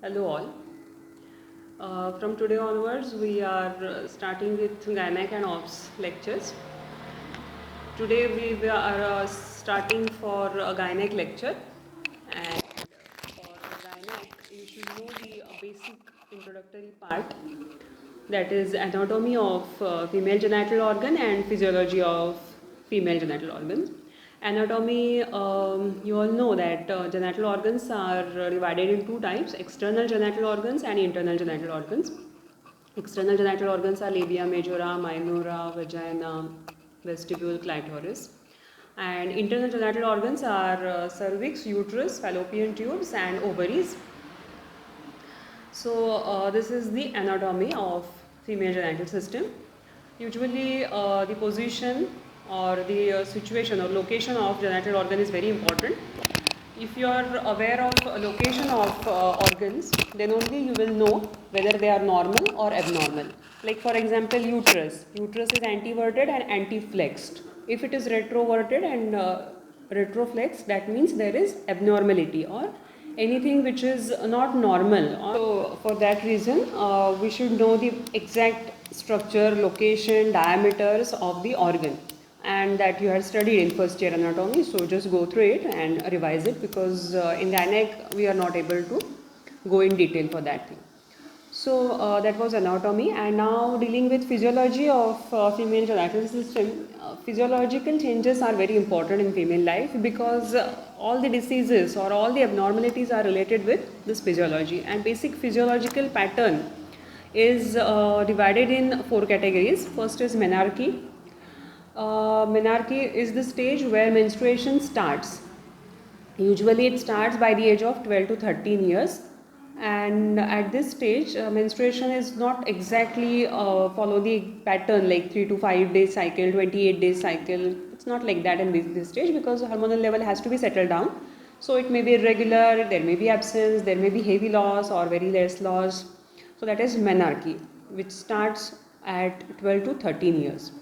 Hello all. From today onwards, we are starting with Gynec and Obs lectures. Today we are starting for a Gynec lecture, and for Gynec, you should know the basic introductory part, that is anatomy of female genital organ and physiology of female genital organs. Anatomy, you all know that genital organs are divided in two types: external genital organs and internal genital organs. External genital organs are labia majora, minora, vagina, vestibule, clitoris. And internal genital organs are cervix, uterus, fallopian tubes and ovaries. So this is the anatomy of female genital system. Usually the position or the situation or location of genital organ is very important. If you are aware of location of organs, then only you will know whether they are normal or abnormal. Like for example, uterus. Uterus is anteverted and anteflexed. If it is retroverted and retroflexed, that means there is abnormality or anything which is not normal. So for that reason, we should know the exact structure, location, diameters of the organ, and that you had studied in first year anatomy. So just go through it and revise it, because in Gynec we are not able to go in detail for that thing. So that was anatomy, and now dealing with physiology of female genital system. Physiological changes are very important in female life, because all the diseases or all the abnormalities are related with this physiology. And basic physiological pattern is divided in four categories. First is menarche. Menarche is the stage where menstruation starts. Usually it starts by the age of 12 to 13 years, and at this stage menstruation is not exactly follow the pattern like 3 to 5 days cycle, 28 days cycle. It's not like that in this stage, because the hormonal level has to be settled down. So it may be irregular, there may be absence, there may be heavy loss or very less loss. So that is menarche, which starts at 12 to 13 years.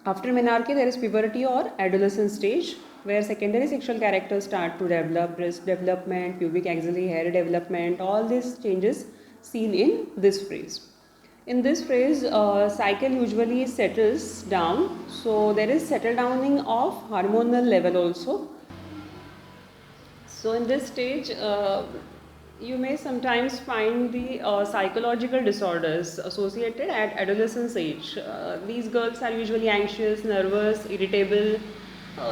After menarche, there is puberty or adolescent stage, where secondary sexual characters start to develop: breast development, pubic axillary hair development, all these changes seen in this phase. In this phase, cycle usually settles down, so there is settle downing of hormonal level also. So in this stage, you may sometimes find the psychological disorders associated at adolescence age. These girls are usually anxious, nervous, irritable.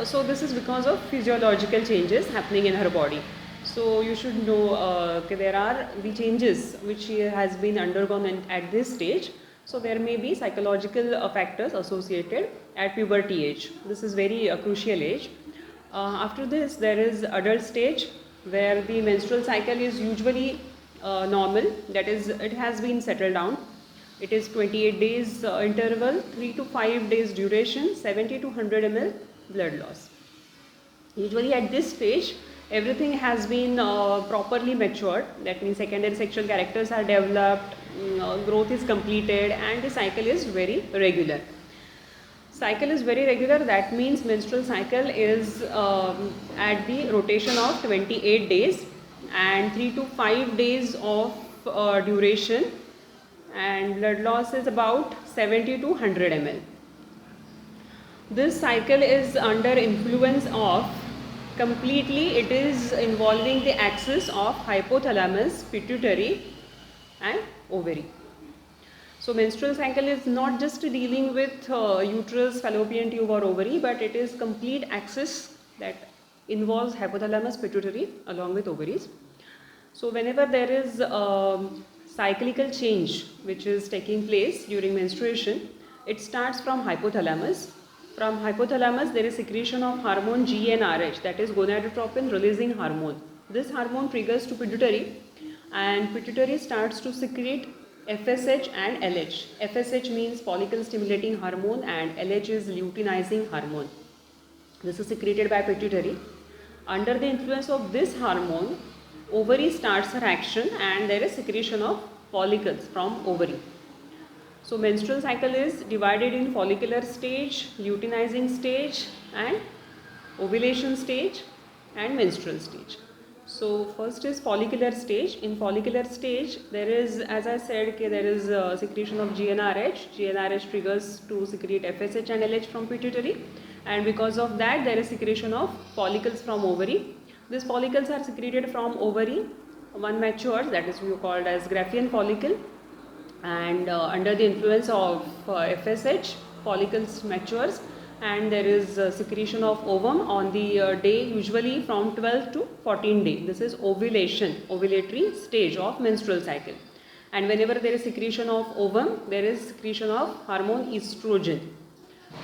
So this is because of physiological changes happening in her body. So you should know there are the changes which she has been undergone at this stage. So there may be psychological factors associated at puberty age. This is very crucial age. After this, there is adult stage, where the menstrual cycle is usually normal, that is, it has been settled down. It is 28 days interval, 3 to 5 days duration, 70 to 100 ml blood loss. Usually at this stage, everything has been properly matured. That means secondary sexual characters are developed, growth is completed, and the cycle is very regular. Cycle is very regular, that means menstrual cycle is at the rotation of 28 days and 3 to 5 days of duration, and blood loss is about 70 to 100 ml. This cycle is under influence of, completely it is involving the axis of hypothalamus, pituitary and ovary. So menstrual cycle is not just dealing with uterus, fallopian tube or ovary, but it is complete axis that involves hypothalamus, pituitary along with ovaries. So whenever there is cyclical change which is taking place during menstruation, it starts from hypothalamus. From hypothalamus there is secretion of hormone GnRH, that is gonadotropin releasing hormone. This hormone triggers to pituitary, and pituitary starts to secrete FSH and LH. FSH means follicle stimulating hormone and LH is luteinizing hormone. This is secreted by pituitary. Under the influence of this hormone, ovary starts her action and there is secretion of follicles from ovary. So menstrual cycle is divided in follicular stage, luteinizing stage and ovulation stage and menstrual stage. So first is follicular stage. In follicular stage, there is, as I said, okay, there is secretion of GnRH. GnRH triggers to secrete FSH and LH from pituitary, and because of that, there is secretion of follicles from ovary. These follicles are secreted from ovary. One matures, that is called as Graafian follicle, and under the influence of FSH, follicles matures, and there is secretion of ovum on the day usually from 12 to 14 day. This is ovulation, ovulatory stage of menstrual cycle. And whenever there is secretion of ovum, there is secretion of hormone estrogen.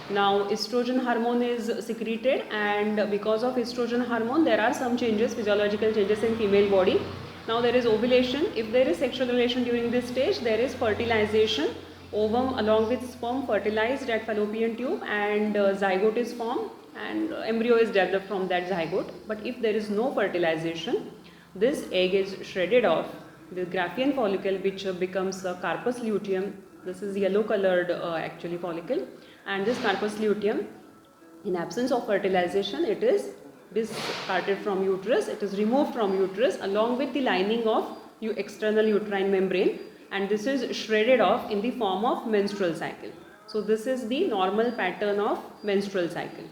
Now estrogen hormone is secreted, and because of estrogen hormone there are some changes, physiological changes in female body. Now there is ovulation. If there is sexual relation during this stage, there is fertilization. Ovum along with sperm fertilized at fallopian tube, and zygote is formed, and embryo is developed from that zygote. But if there is no fertilization, this egg is shredded off. The Graafian follicle, which becomes a carpus luteum. This is yellow colored actually follicle, and this carpus luteum, in absence of fertilization, it is discarded from uterus. It is removed from uterus along with the lining of external uterine membrane, and this is shredded off in the form of menstrual cycle. So this is the normal pattern of menstrual cycle,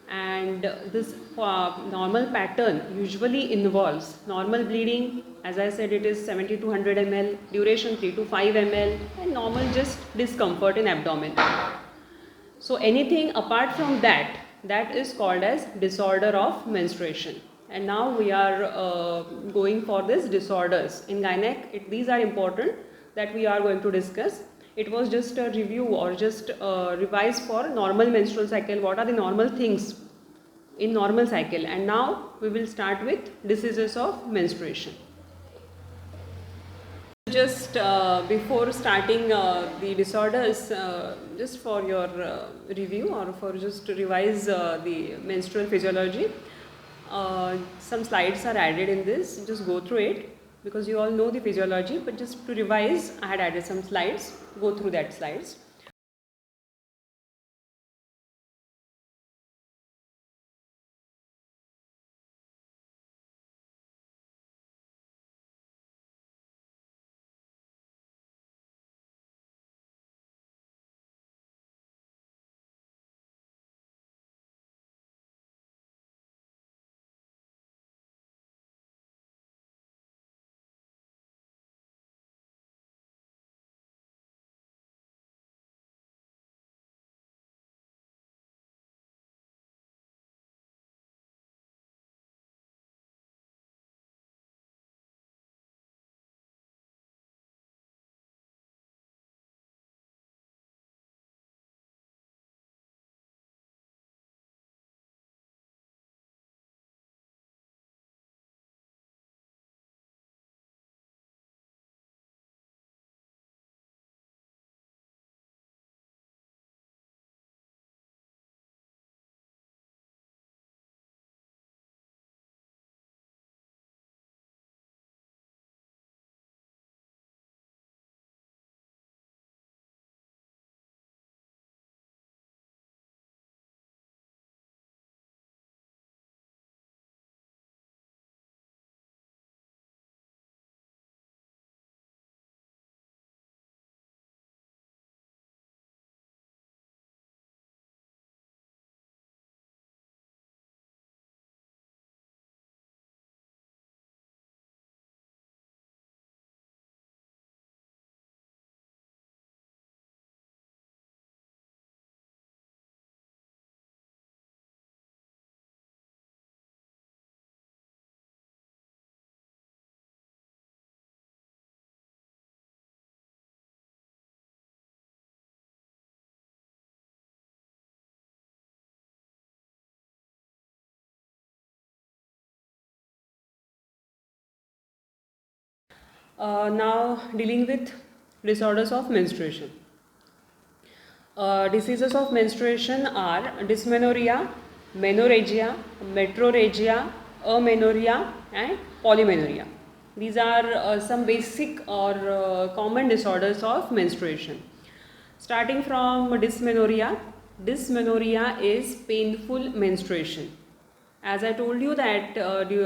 and this normal pattern usually involves normal bleeding. As I said, it is 70 to 100 ml, duration 3 to 5 ml, and normal just discomfort in abdomen. So anything apart from that, that is called as disorder of menstruation. And now we are going for this disorders in gynec. These are important that we are going to discuss. It was just a review or just revise for normal menstrual cycle. What are the normal things in normal cycle? And now we will start with diseases of menstruation. Just before starting the disorders, just for your review or for just to revise the menstrual physiology, some slides are added in this. Just go through it because you all know the physiology, but just to revise, I had added some slides. Go through that slides. Now dealing with disorders of menstruation. Diseases of menstruation are dysmenorrhea, menorrhagia, metrorrhagia, amenorrhea, and polymenorrhea. These are some basic or common disorders of menstruation. Starting from dysmenorrhea. Dysmenorrhea is painful menstruation. As I told you that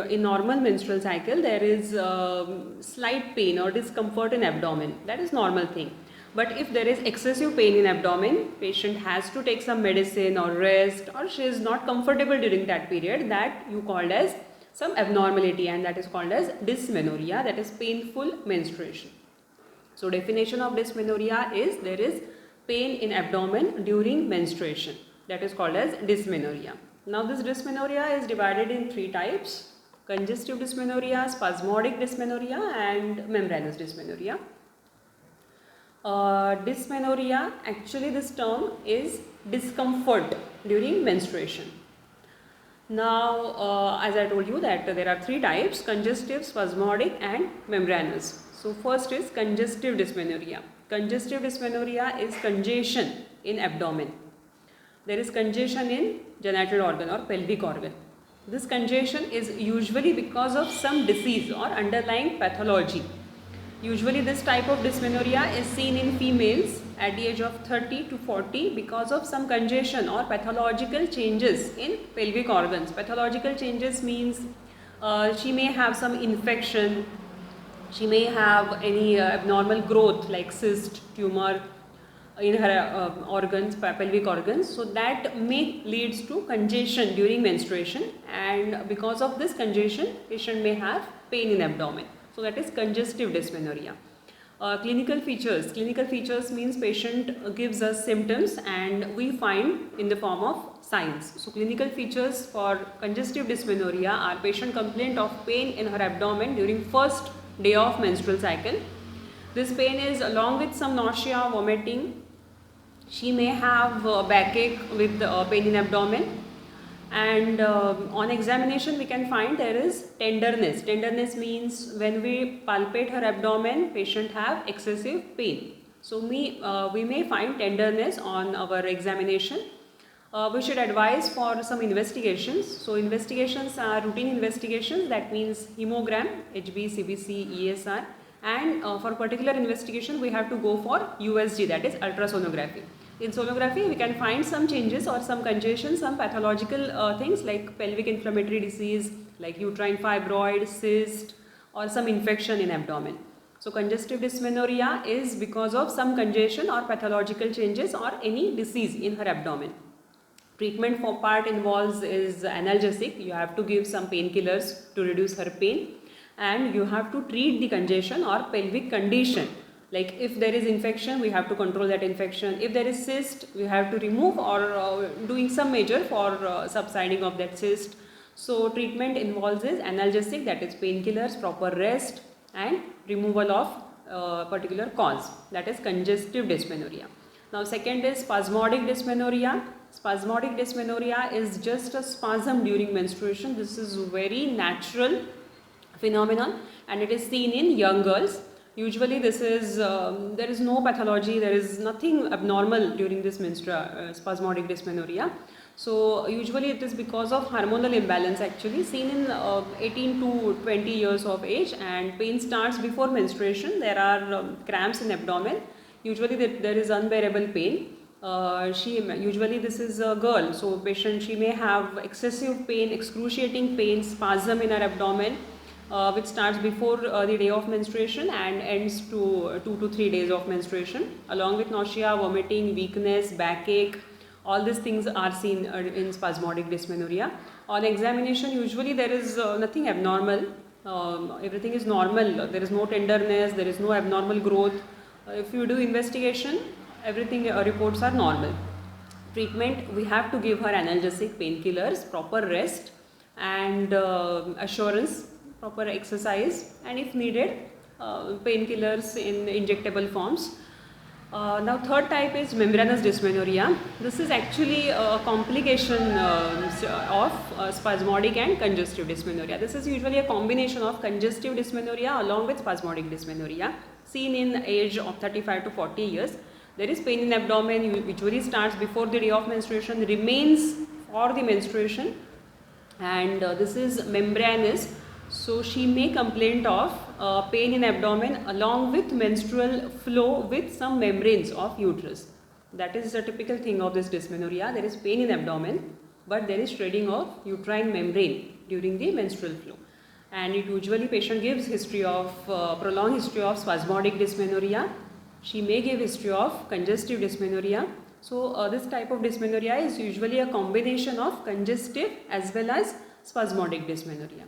in normal menstrual cycle there is slight pain or discomfort in abdomen. That is normal thing. But if there is excessive pain in abdomen, patient has to take some medicine or rest, or she is not comfortable during that period, that you called as some abnormality, and that is called as dysmenorrhea, that is painful menstruation. So definition of dysmenorrhea is there is pain in abdomen during menstruation, that is called as dysmenorrhea. Now this dysmenorrhea is divided in three types: congestive dysmenorrhea, spasmodic dysmenorrhea and membranous dysmenorrhea. Dysmenorrhea, actually this term is discomfort during menstruation. Now as I told you that there are three types: congestive, spasmodic and membranous. So first is congestive dysmenorrhea. Congestive dysmenorrhea is congestion in abdomen. There is congestion in genital organ or pelvic organ. This congestion is usually because of some disease or underlying pathology. Usually this type of dysmenorrhea is seen in females at the age of 30 to 40 because of some congestion or pathological changes in pelvic organs. Pathological changes means she may have some infection, she may have any abnormal growth like cyst, tumor in her organs, pelvic organs. So that may leads to congestion during menstruation, and because of this congestion patient may have pain in abdomen. So that is congestive dysmenorrhea. Clinical features means patient gives us symptoms and we find in the form of signs. So clinical features for congestive dysmenorrhea are patient complaint of pain in her abdomen during first day of menstrual cycle. This pain is along with some nausea, vomiting. She may have backache with pain in abdomen, and on examination we can find there is tenderness. Tenderness means when we palpate her abdomen, patient have excessive pain. So we may find tenderness on our examination. We should advise for some investigations. So investigations are routine investigations, that means hemogram, HB, CBC, ESR, and for particular investigation we have to go for USG, that is ultrasonography. In sonography we can find some changes or some congestion, some pathological things like pelvic inflammatory disease like uterine fibroid, cyst, or some infection in abdomen. So congestive dysmenorrhea is because of some congestion or pathological changes or any disease in her abdomen. Treatment for part involves is analgesic. You have to give some painkillers to reduce her pain, and you have to treat the congestion or pelvic condition. Like if there is infection, we have to control that infection. If there is cyst, we have to remove or doing some measure for subsiding of that cyst. So treatment involves is analgesic, that is painkillers, proper rest and removal of particular cause, that is congestive dysmenorrhea. Now second is spasmodic dysmenorrhea. Spasmodic dysmenorrhea is just a spasm during menstruation. This is very natural phenomenon and it is seen in young girls. Usually this is, there is no pathology, there is nothing abnormal during this spasmodic dysmenorrhea. So usually it is because of hormonal imbalance, actually seen in 18 to 20 years of age, and pain starts before menstruation. There are cramps in abdomen. Usually there is unbearable pain. Usually this is a girl, so patient, she may have excessive pain, excruciating pain, spasm in her abdomen, which starts before the day of menstruation and ends to 2 to 3 days of menstruation, along with nausea, vomiting, weakness, backache. All these things are seen in spasmodic dysmenorrhea. On examination, usually there is nothing abnormal. Everything is normal. There is no tenderness, there is no abnormal growth. If you do investigation, everything reports are normal. Treatment, we have to give her analgesic, painkillers, proper rest and assurance, proper exercise, and if needed painkillers in injectable forms. Now third type is membranous dysmenorrhea. This is actually a complication of spasmodic and congestive dysmenorrhea. This is usually a combination of congestive dysmenorrhea along with spasmodic dysmenorrhea, seen in age of 35 to 40 years. There is pain in abdomen, usually starts before the day of menstruation, remains for the menstruation, and this is membranous. So she may complain of pain in abdomen along with menstrual flow with some membranes of uterus. That is the typical thing of this dysmenorrhea. There is pain in abdomen, but there is shredding of uterine membrane during the menstrual flow. And it usually patient gives history of prolonged history of spasmodic dysmenorrhea. She may give history of congestive dysmenorrhea. So this type of dysmenorrhea is usually a combination of congestive as well as spasmodic dysmenorrhea.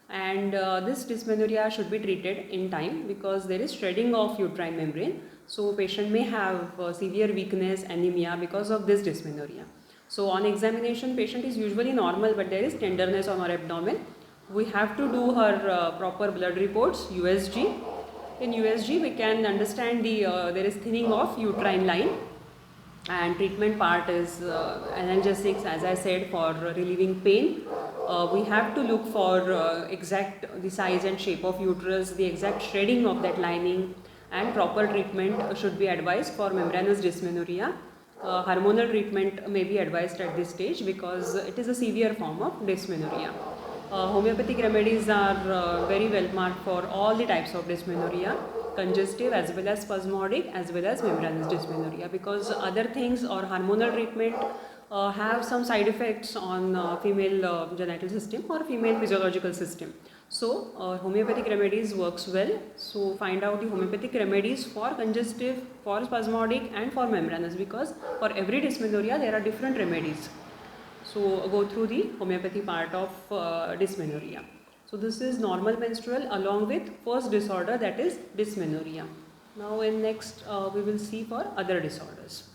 And this dysmenorrhea should be treated in time because there is shredding of uterine membrane. So patient may have severe weakness, anemia because of this dysmenorrhea. So on examination, patient is usually normal, but there is tenderness on her abdomen. We have to do her proper blood reports, USG. In USG, we can understand there is thinning of uterine line, and treatment part is analgesics, as I said, for relieving pain. We have to look for exact the size and shape of uterus, the exact shredding of that lining, and proper treatment should be advised for membranous dysmenorrhea. Hormonal treatment may be advised at this stage because it is a severe form of dysmenorrhea. Homeopathic remedies are very well marked for all the types of dysmenorrhea, congestive as well as spasmodic as well as membranous dysmenorrhea, because other things or hormonal treatment have some side effects on female genital system or female physiological system. So homeopathic remedies works well. So find out the homeopathic remedies for congestive, for spasmodic and for membranous, because for every dysmenorrhea there are different remedies. So go through the homeopathy part of dysmenorrhea. So this is normal menstrual along with first disorder, that is dysmenorrhea. Now in next we will see for other disorders.